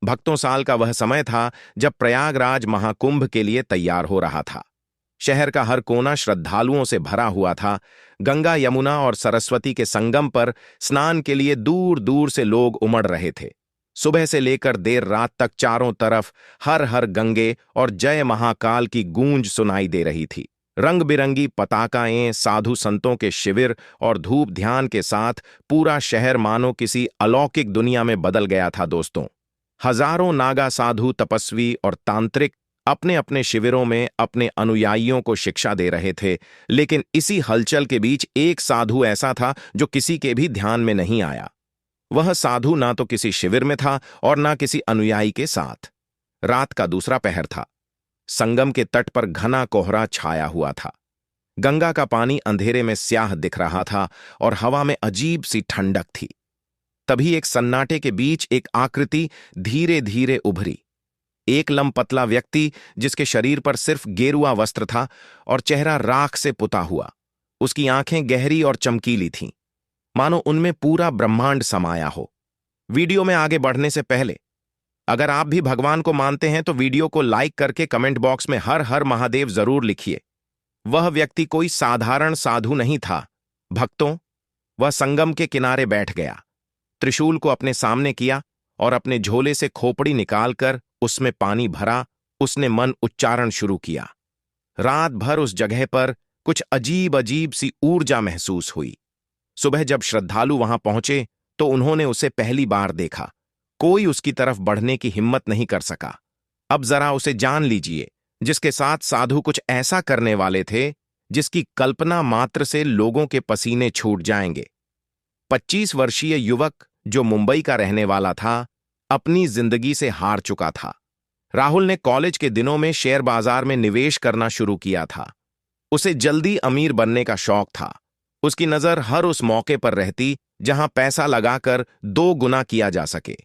भक्तों साल का वह समय था जब प्रयागराज महाकुंभ के लिए तैयार हो रहा था। शहर का हर कोना श्रद्धालुओं से भरा हुआ था। गंगा, यमुना और सरस्वती के संगम पर स्नान के लिए दूर दूर से लोग उमड़ रहे थे। सुबह से लेकर देर रात तक चारों तरफ हर हर गंगे और जय महाकाल की गूंज सुनाई दे रही थी। रंग बिरंगी पताकाएं, साधु संतों के शिविर और धूप ध्यान के साथ पूरा शहर मानो किसी अलौकिक दुनिया में बदल गया था। दोस्तों, हजारों नागा साधु, तपस्वी और तांत्रिक अपने अपने शिविरों में अपने अनुयायियों को शिक्षा दे रहे थे। लेकिन इसी हलचल के बीच एक साधु ऐसा था जो किसी के भी ध्यान में नहीं आया। वह साधु ना तो किसी शिविर में था और ना किसी अनुयायी के साथ। रात का दूसरा पहर था। संगम के तट पर घना कोहरा छाया हुआ था। गंगा का पानी अंधेरे में स्याह दिख रहा था और हवा में अजीब सी ठंडक थी। तभी एक सन्नाटे के बीच एक आकृति धीरे धीरे उभरी। एक लंपतला व्यक्ति जिसके शरीर पर सिर्फ गेरुआ वस्त्र था और चेहरा राख से पुता हुआ। उसकी आंखें गहरी और चमकीली थीं, मानो उनमें पूरा ब्रह्मांड समाया हो। वीडियो में आगे बढ़ने से पहले अगर आप भी भगवान को मानते हैं तो वीडियो को लाइक करके कमेंट बॉक्स में हर हर महादेव जरूर लिखिए। वह व्यक्ति कोई साधारण साधु नहीं था। भक्तों, वह संगम के किनारे बैठ गया, त्रिशूल को अपने सामने किया और अपने झोले से खोपड़ी निकालकर उसमें पानी भरा। उसने मन उच्चारण शुरू किया। रात भर उस जगह पर कुछ अजीब अजीब सी ऊर्जा महसूस हुई। सुबह जब श्रद्धालु वहां पहुंचे तो उन्होंने उसे पहली बार देखा। कोई उसकी तरफ बढ़ने की हिम्मत नहीं कर सका। अब जरा उसे जान लीजिए, जिसके साथ साधु कुछ ऐसा करने वाले थे जिसकी कल्पना मात्र से लोगों के पसीने छूट जाएंगे। 25 वर्षीय युवक जो मुंबई का रहने वाला था, अपनी जिंदगी से हार चुका था। राहुल ने कॉलेज के दिनों में शेयर बाजार में निवेश करना शुरू किया था। उसे जल्दी अमीर बनने का शौक था। उसकी नजर हर उस मौके पर रहती जहां पैसा लगाकर 2 गुना किया जा सके।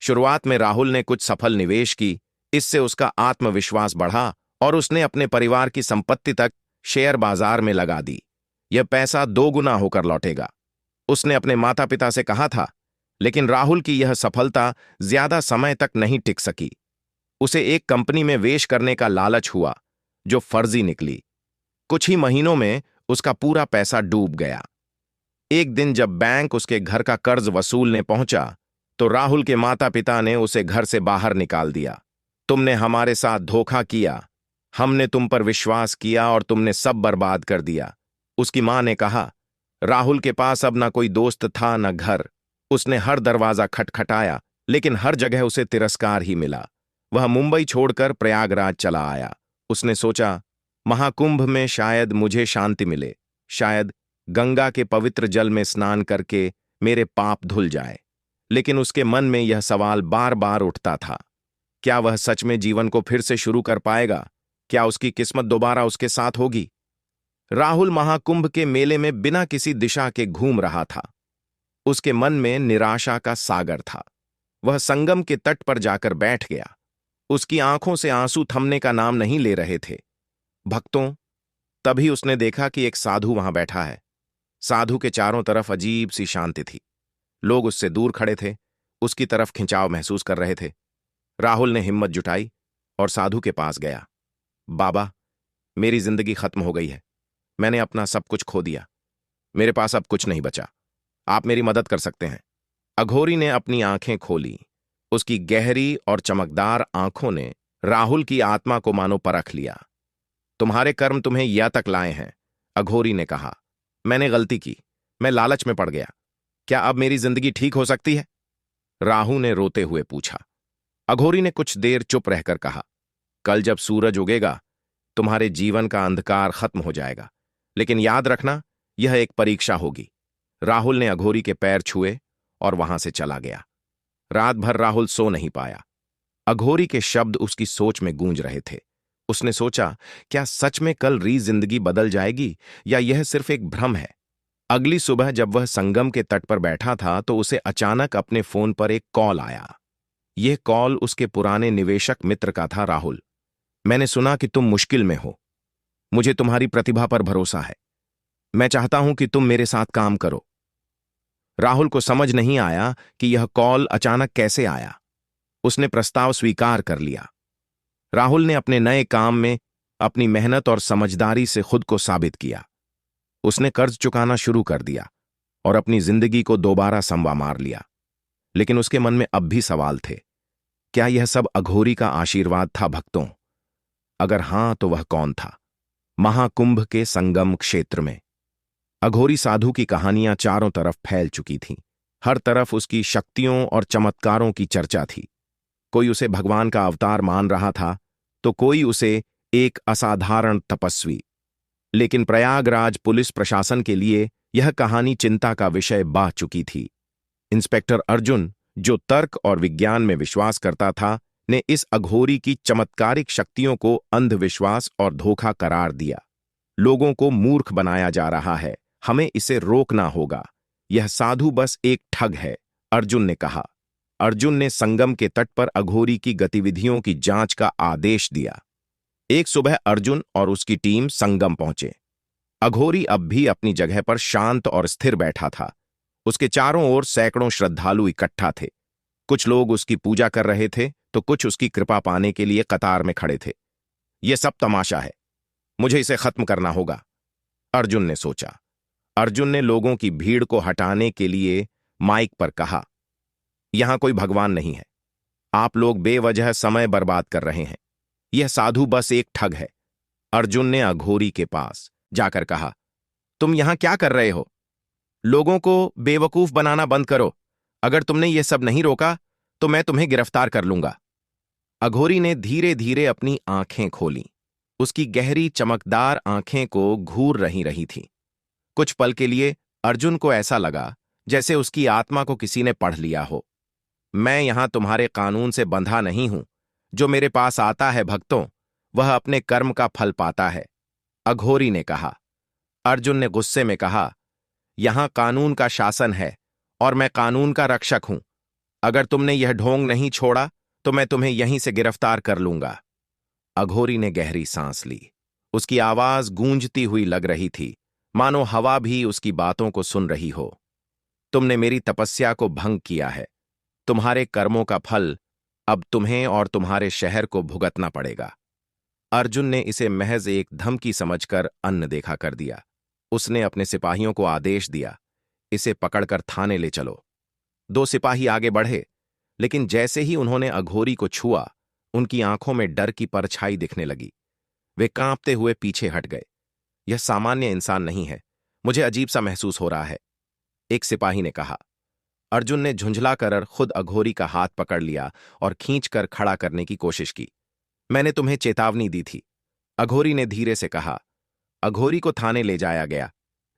शुरुआत में राहुल ने कुछ सफल निवेश की। इससे उसका आत्मविश्वास बढ़ा और उसने अपने परिवार की संपत्ति तक शेयर बाजार में लगा दी। यह पैसा 2 गुना होकर लौटेगा, उसने अपने माता पिता से कहा था। लेकिन राहुल की यह सफलता ज्यादा समय तक नहीं टिक सकी। उसे एक कंपनी में निवेश करने का लालच हुआ जो फर्जी निकली। कुछ ही महीनों में उसका पूरा पैसा डूब गया। एक दिन जब बैंक उसके घर का कर्ज वसूलने पहुंचा तो राहुल के माता पिता ने उसे घर से बाहर निकाल दिया। तुमने हमारे साथ धोखा किया, हमने तुम पर विश्वास किया और तुमने सब बर्बाद कर दिया, उसकी मां ने कहा। राहुल के पास अब ना कोई दोस्त था न घर। उसने हर दरवाजा खटखटाया लेकिन हर जगह उसे तिरस्कार ही मिला। वह मुंबई छोड़कर प्रयागराज चला आया। उसने सोचा, महाकुंभ में शायद मुझे शांति मिले, शायद गंगा के पवित्र जल में स्नान करके मेरे पाप धुल जाए। लेकिन उसके मन में यह सवाल बार बार उठता था, क्या वह सच में जीवन को फिर से शुरू कर पाएगा? क्या उसकी किस्मत दोबारा उसके साथ होगी? राहुल महाकुंभ के मेले में बिना किसी दिशा के घूम रहा था। उसके मन में निराशा का सागर था। वह संगम के तट पर जाकर बैठ गया। उसकी आंखों से आंसू थमने का नाम नहीं ले रहे थे। भक्तों, तभी उसने देखा कि एक साधु वहां बैठा है। साधु के चारों तरफ अजीब सी शांति थी। लोग उससे दूर खड़े थे, उसकी तरफ खिंचाव महसूस कर रहे थे। राहुल ने हिम्मत जुटाई और साधु के पास गया। बाबा, मेरी जिंदगी खत्म हो गई है। मैंने अपना सब कुछ खो दिया। मेरे पास अब कुछ नहीं बचा। आप मेरी मदद कर सकते हैं। अघोरी ने अपनी आंखें खोली। उसकी गहरी और चमकदार आंखों ने राहुल की आत्मा को मानो परख लिया। तुम्हारे कर्म तुम्हें यहां तक लाए हैं, अघोरी ने कहा। मैंने गलती की, मैं लालच में पड़ गया। क्या अब मेरी जिंदगी ठीक हो सकती है? राहुल ने रोते हुए पूछा। अघोरी ने कुछ देर चुप रहकर कहा, कल जब सूरज उगेगा तुम्हारे जीवन का अंधकार खत्म हो जाएगा। लेकिन याद रखना, यह एक परीक्षा होगी। राहुल ने अघोरी के पैर छुए और वहां से चला गया। रात भर राहुल सो नहीं पाया। अघोरी के शब्द उसकी सोच में गूंज रहे थे। उसने सोचा, क्या सच में कल जिंदगी बदल जाएगी या यह सिर्फ एक भ्रम है? अगली सुबह जब वह संगम के तट पर बैठा था तो उसे अचानक अपने फोन पर एक कॉल आया। यह कॉल उसके पुराने निवेशक मित्र का था। राहुल, मैंने सुना कि तुम मुश्किल में हो। मुझे तुम्हारी प्रतिभा पर भरोसा है। मैं चाहता हूं कि तुम मेरे साथ काम करो। राहुल को समझ नहीं आया कि यह कॉल अचानक कैसे आया। उसने प्रस्ताव स्वीकार कर लिया। राहुल ने अपने नए काम में अपनी मेहनत और समझदारी से खुद को साबित किया। उसने कर्ज चुकाना शुरू कर दिया और अपनी जिंदगी को दोबारा संवा मार लिया। लेकिन उसके मन में अब भी सवाल थे। क्या यह सब अघोरी का आशीर्वाद था भक्तों? अगर हां तो वह कौन था? महाकुंभ के संगम क्षेत्र में अघोरी साधु की कहानियां चारों तरफ फैल चुकी थीं। हर तरफ उसकी शक्तियों और चमत्कारों की चर्चा थी। कोई उसे भगवान का अवतार मान रहा था तो कोई उसे एक असाधारण तपस्वी। लेकिन प्रयागराज पुलिस प्रशासन के लिए यह कहानी चिंता का विषय बन चुकी थी। इंस्पेक्टर अर्जुन, जो तर्क और विज्ञान में विश्वास करता था, ने इस अघोरी की चमत्कारिक शक्तियों को अंधविश्वास और धोखा करार दिया। लोगों को मूर्ख बनाया जा रहा है, हमें इसे रोकना होगा। यह साधु बस एक ठग है, अर्जुन ने कहा। अर्जुन ने संगम के तट पर अघोरी की गतिविधियों की जांच का आदेश दिया। एक सुबह अर्जुन और उसकी टीम संगम पहुंचे। अघोरी अब भी अपनी जगह पर शांत और स्थिर बैठा था। उसके चारों ओर सैकड़ों श्रद्धालु इकट्ठा थे। कुछ लोग उसकी पूजा कर रहे थे तो कुछ उसकी कृपा पाने के लिए कतार में खड़े थे। यह सब तमाशा है, मुझे इसे खत्म करना होगा, अर्जुन ने सोचा। अर्जुन ने लोगों की भीड़ को हटाने के लिए माइक पर कहा, यहां कोई भगवान नहीं है, आप लोग बेवजह समय बर्बाद कर रहे हैं। यह साधु बस एक ठग है। अर्जुन ने अघोरी के पास जाकर कहा, तुम यहां क्या कर रहे हो? लोगों को बेवकूफ बनाना बंद करो। अगर तुमने यह सब नहीं रोका तो मैं तुम्हें गिरफ्तार कर लूंगा। अघोरी ने धीरे धीरे अपनी आंखें खोलीं। उसकी गहरी चमकदार आंखें को घूर रही थीं। कुछ पल के लिए अर्जुन को ऐसा लगा जैसे उसकी आत्मा को किसी ने पढ़ लिया हो। मैं यहां तुम्हारे कानून से बंधा नहीं हूं। जो मेरे पास आता है भक्तों, वह अपने कर्म का फल पाता है, अघोरी ने कहा। अर्जुन ने गुस्से में कहा, यहां कानून का शासन है और मैं कानून का रक्षक हूं। अगर तुमने यह ढोंग नहीं छोड़ा तो मैं तुम्हें यहीं से गिरफ्तार कर लूंगा। अघोरी ने गहरी सांस ली। उसकी आवाज गूंजती हुई लग रही थी, मानो हवा भी उसकी बातों को सुन रही हो। तुमने मेरी तपस्या को भंग किया है। तुम्हारे कर्मों का फल अब तुम्हें और तुम्हारे शहर को भुगतना पड़ेगा। अर्जुन ने इसे महज एक धमकी समझकर अनदेखा कर दिया। उसने अपने सिपाहियों को आदेश दिया, इसे पकड़कर थाने ले चलो। 2 सिपाही आगे बढ़े, लेकिन जैसे ही उन्होंने अघोरी को छुआ, उनकी आंखों में डर की परछाई दिखने लगी। वे कांपते हुए पीछे हट गए। यह सामान्य इंसान नहीं है, मुझे अजीब सा महसूस हो रहा है, एक सिपाही ने कहा। अर्जुन ने झुंझलाकर खुद अघोरी का हाथ पकड़ लिया और खींचकर खड़ा करने की कोशिश की। मैंने तुम्हें चेतावनी दी थी, अघोरी ने धीरे से कहा। अघोरी को थाने ले जाया गया,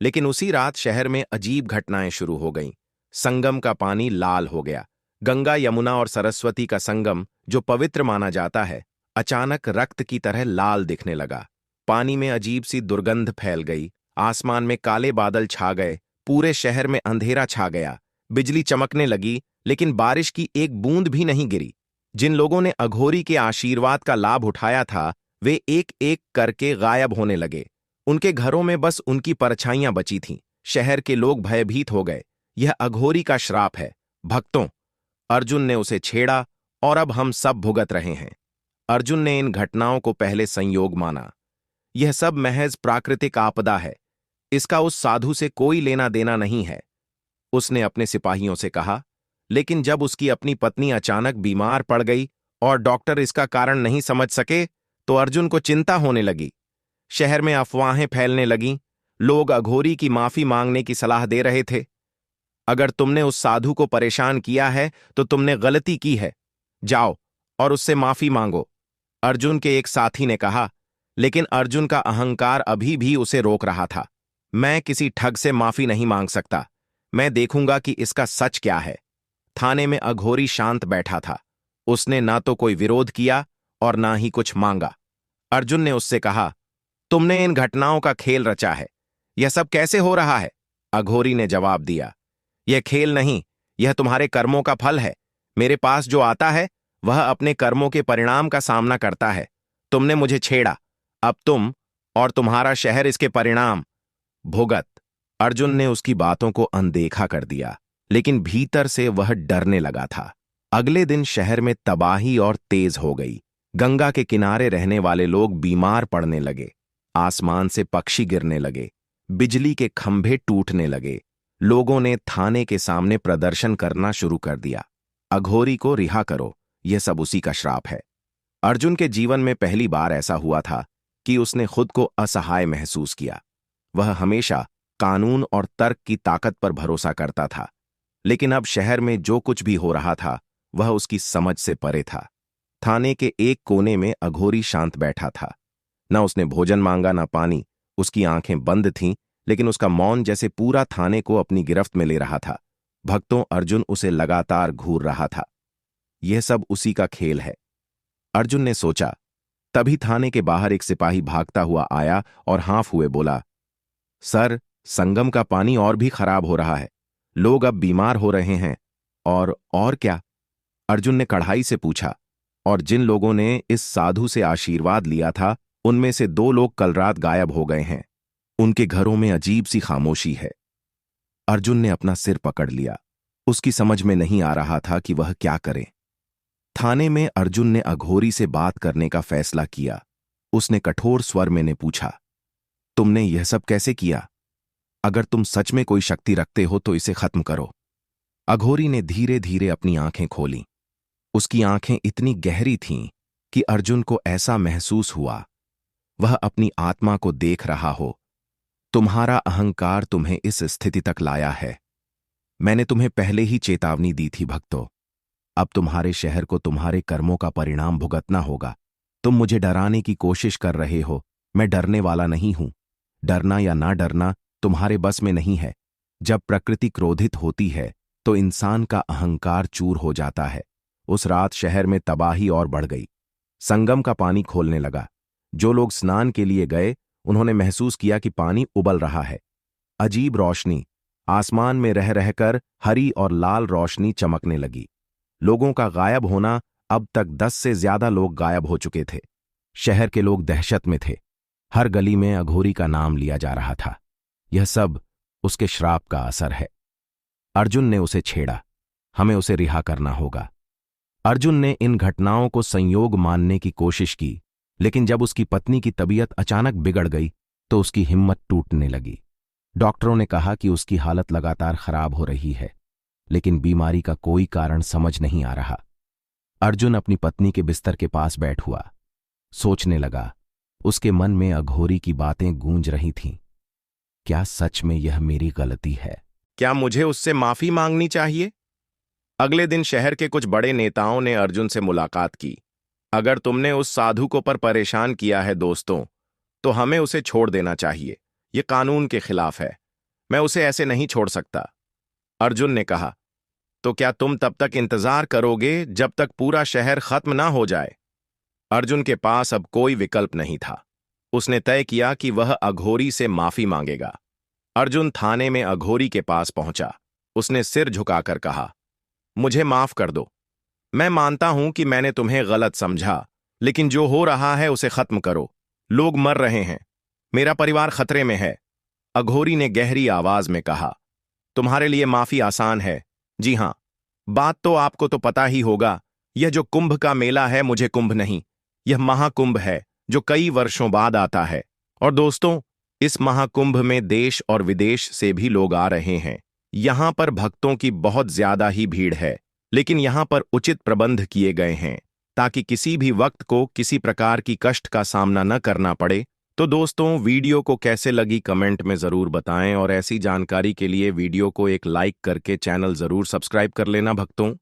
लेकिन उसी रात शहर में अजीब घटनाएं शुरू हो गईं। संगम का पानी लाल हो गया। गंगा, यमुना और सरस्वती का संगम, जो पवित्र माना जाता है, अचानक रक्त की तरह लाल दिखने लगा। पानी में अजीब सी दुर्गंध फैल गई। आसमान में काले बादल छा गए। पूरे शहर में अंधेरा छा गया। बिजली चमकने लगी, लेकिन बारिश की एक बूंद भी नहीं गिरी। जिन लोगों ने अघोरी के आशीर्वाद का लाभ उठाया था, वे एक एक करके गायब होने लगे। उनके घरों में बस उनकी परछाइयां बची थीं। शहर के लोग भयभीत हो गए। यह अघोरी का श्राप है भक्तों। अर्जुन ने उसे छेड़ा और अब हम सब भुगत रहे हैं। अर्जुन ने इन घटनाओं को पहले संयोग माना। यह सब महज प्राकृतिक आपदा है, इसका उस साधु से कोई लेना देना नहीं है, उसने अपने सिपाहियों से कहा। लेकिन जब उसकी अपनी पत्नी अचानक बीमार पड़ गई और डॉक्टर इसका कारण नहीं समझ सके, तो अर्जुन को चिंता होने लगी। शहर में अफवाहें फैलने लगीं। लोग अघोरी की माफी मांगने की सलाह दे रहे थे। अगर तुमने उस साधु को परेशान किया है तो तुमने गलती की है, जाओ और उससे माफी मांगो, अर्जुन के एक साथी ने कहा। लेकिन अर्जुन का अहंकार अभी भी उसे रोक रहा था। मैं किसी ठग से माफी नहीं मांग सकता, मैं देखूंगा कि इसका सच क्या है। थाने में अघोरी शांत बैठा था। उसने ना तो कोई विरोध किया और ना ही कुछ मांगा। अर्जुन ने उससे कहा, तुमने इन घटनाओं का खेल रचा है, यह सब कैसे हो रहा है? अघोरी ने जवाब दिया, यह खेल नहीं, यह तुम्हारे कर्मों का फल है। मेरे पास जो आता है वह अपने कर्मों के परिणाम का सामना करता है। तुमने मुझे छेड़ा, अब तुम और तुम्हारा शहर इसके परिणाम भुगत। अर्जुन ने उसकी बातों को अनदेखा कर दिया, लेकिन भीतर से वह डरने लगा था। अगले दिन शहर में तबाही और तेज हो गई। गंगा के किनारे रहने वाले लोग बीमार पड़ने लगे। आसमान से पक्षी गिरने लगे। बिजली के खंभे टूटने लगे। लोगों ने थाने के सामने प्रदर्शन करना शुरू कर दिया। अघोरी को रिहा करो, यह सब उसी का श्राप है। अर्जुन के जीवन में पहली बार ऐसा हुआ था कि उसने खुद को असहाय महसूस किया। वह हमेशा कानून और तर्क की ताकत पर भरोसा करता था, लेकिन अब शहर में जो कुछ भी हो रहा था वह उसकी समझ से परे था। थाने के एक कोने में अघोरी शांत बैठा था। न उसने भोजन मांगा न पानी। उसकी आंखें बंद थीं, लेकिन उसका मौन जैसे पूरा थाने को अपनी गिरफ्त में ले रहा था। भक्तों, अर्जुन उसे लगातार घूर रहा था। यह सब उसी का खेल है, अर्जुन ने सोचा। तभी थाने के बाहर एक सिपाही भागता हुआ आया और हाँफ हुए बोला, सर, संगम का पानी और भी खराब हो रहा है। लोग अब बीमार हो रहे हैं। और क्या? अर्जुन ने कड़ाई से पूछा। और जिन लोगों ने इस साधु से आशीर्वाद लिया था, उनमें से 2 लोग कल रात गायब हो गए हैं। उनके घरों में अजीब सी खामोशी है। अर्जुन ने अपना सिर पकड़ लिया। उसकी समझ में नहीं आ रहा था कि वह क्या करे। थाने में अर्जुन ने अघोरी से बात करने का फैसला किया। उसने कठोर स्वर में पूछा, तुमने यह सब कैसे किया? अगर तुम सच में कोई शक्ति रखते हो तो इसे खत्म करो। अघोरी ने धीरे धीरे अपनी आंखें खोलीं। उसकी आंखें इतनी गहरी थीं कि अर्जुन को ऐसा महसूस हुआ वह अपनी आत्मा को देख रहा हो। तुम्हारा अहंकार तुम्हें इस स्थिति तक लाया है। मैंने तुम्हें पहले ही चेतावनी दी थी भक्तों। अब तुम्हारे शहर को तुम्हारे कर्मों का परिणाम भुगतना होगा। तुम मुझे डराने की कोशिश कर रहे हो। मैं डरने वाला नहीं हूं। डरना या ना डरना तुम्हारे बस में नहीं है। जब प्रकृति क्रोधित होती है तो इंसान का अहंकार चूर हो जाता है। उस रात शहर में तबाही और बढ़ गई। संगम का पानी खोलने लगा। जो लोग स्नान के लिए गए उन्होंने महसूस किया कि पानी उबल रहा है। अजीब रोशनी, आसमान में रह रहकर हरी और लाल रोशनी चमकने लगी। लोगों का गायब होना, अब तक 10 से ज्यादा लोग गायब हो चुके थे। शहर के लोग दहशत में थे। हर गली में अघोरी का नाम लिया जा रहा था। यह सब उसके श्राप का असर है। अर्जुन ने उसे छेड़ा। हमें उसे रिहा करना होगा। अर्जुन ने इन घटनाओं को संयोग मानने की कोशिश की, लेकिन जब उसकी पत्नी की तबीयत अचानक बिगड़ गई तो उसकी हिम्मत टूटने लगी। डॉक्टरों ने कहा कि उसकी हालत लगातार खराब हो रही है, लेकिन बीमारी का कोई कारण समझ नहीं आ रहा। अर्जुन अपनी पत्नी के बिस्तर के पास बैठ हुआ। सोचने लगा। उसके मन में अघोरी की बातें गूंज रही थीं। क्या सच में यह मेरी गलती है? क्या मुझे उससे माफी मांगनी चाहिए? अगले दिन शहर के कुछ बड़े नेताओं ने अर्जुन से मुलाकात की। अगर तुमने उस साधु को पर परेशान किया है दोस्तों, तो हमें उसे छोड़ देना चाहिए। यह कानून के खिलाफ है। मैं उसे ऐसे नहीं छोड़ सकता। अर्जुन ने कहा, तो क्या तुम तब तक इंतजार करोगे जब तक पूरा शहर खत्म ना हो जाए? अर्जुन के पास अब कोई विकल्प नहीं था। उसने तय किया कि वह अघोरी से माफी मांगेगा। अर्जुन थाने में अघोरी के पास पहुंचा। उसने सिर झुकाकर कहा, मुझे माफ कर दो। मैं मानता हूं कि मैंने तुम्हें गलत समझा, लेकिन जो हो रहा है उसे खत्म करो। लोग मर रहे हैं। मेरा परिवार खतरे में है। अघोरी ने गहरी आवाज में कहा, तुम्हारे लिए माफी आसान है। जी हां, बात तो आपको तो पता ही होगा। यह जो कुंभ का मेला है, मुझे कुंभ नहीं, यह महाकुंभ है जो कई वर्षों बाद आता है। और दोस्तों, इस महाकुंभ में देश और विदेश से भी लोग आ रहे हैं। यहां पर भक्तों की बहुत ज्यादा ही भीड़ है, लेकिन यहां पर उचित प्रबंध किए गए हैं ताकि किसी भी वक्त को किसी प्रकार की कष्ट का सामना न करना पड़े। तो दोस्तों, वीडियो को कैसे लगी कमेंट में जरूर बताएं और ऐसी जानकारी के लिए वीडियो को एक लाइक करके चैनल जरूर सब्सक्राइब कर लेना भक्तों।